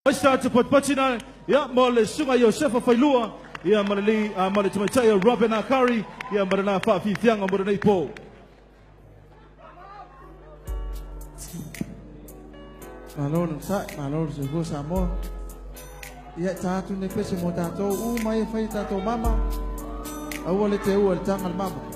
Maisha tupatpachina ya mole sunga yo shefa failua ya malali male tumachaya Robin Akari ya marana fa fi fianga marana ipo. Malon sa malon sugo samo. Ya tatu ne pese mo tato mai fai tato mama. Awale te ual tangal mama.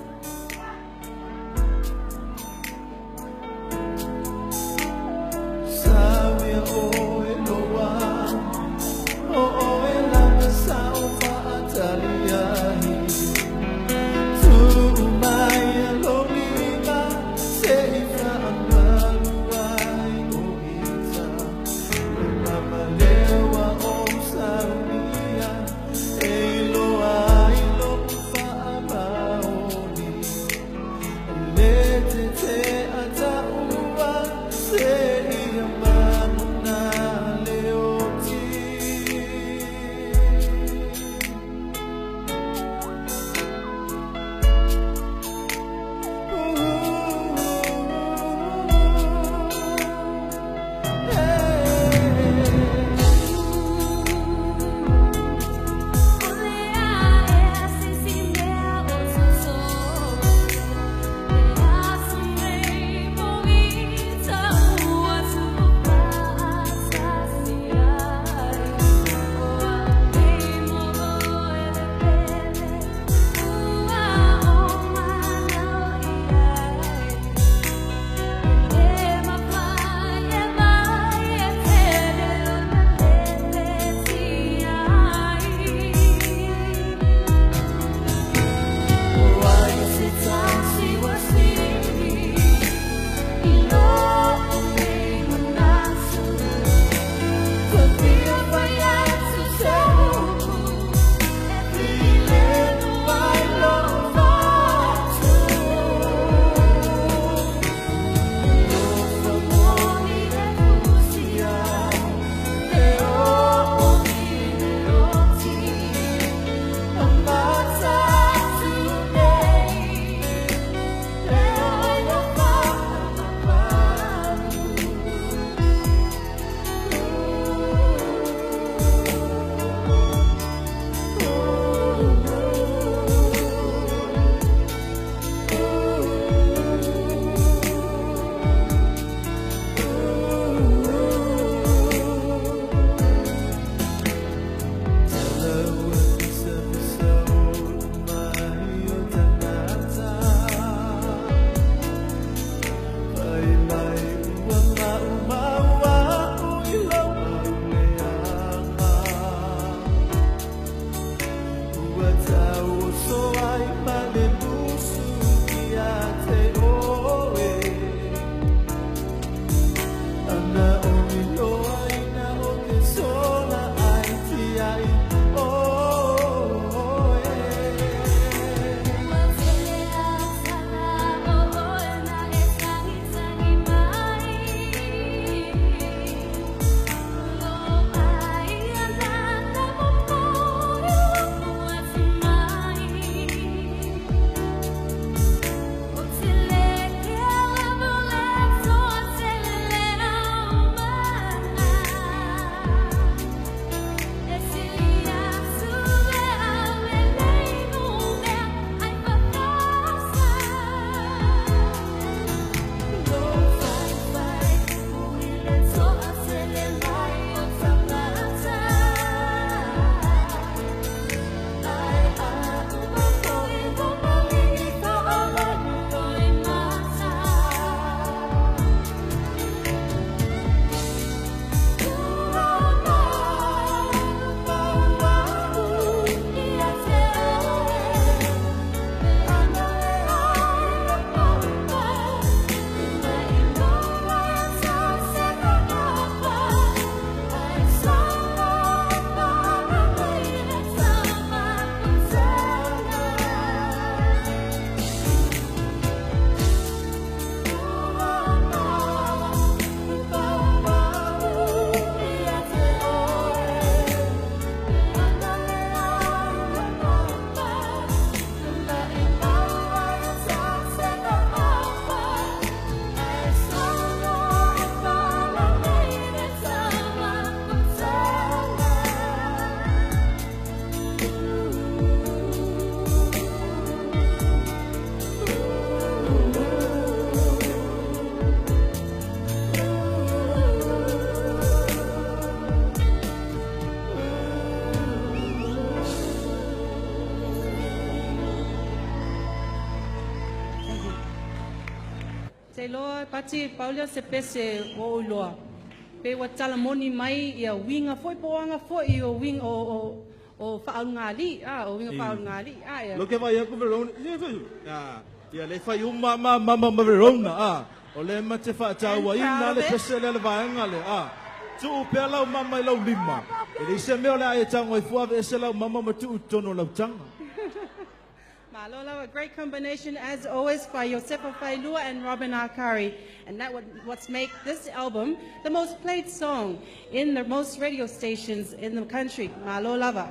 Whailoa, pati Paulia se pese o uloa. Pe wa talamoni mai ia winga foi poanga foi o wing o whaungali. O winga whaungali. Ia. Lo ke vai aku Verona. Ia le fai mama Verona. O le mate fa taua ina le pese le vaenga le. Tu pe lau mama lau lima. Ele se me ole ai tango I fuave se lau mama matu tono lau tanga. Malola, a great combination as always by Josefa Failua and Robin Akari. And what's make this album the most played song in the most radio stations in the country. Malolava.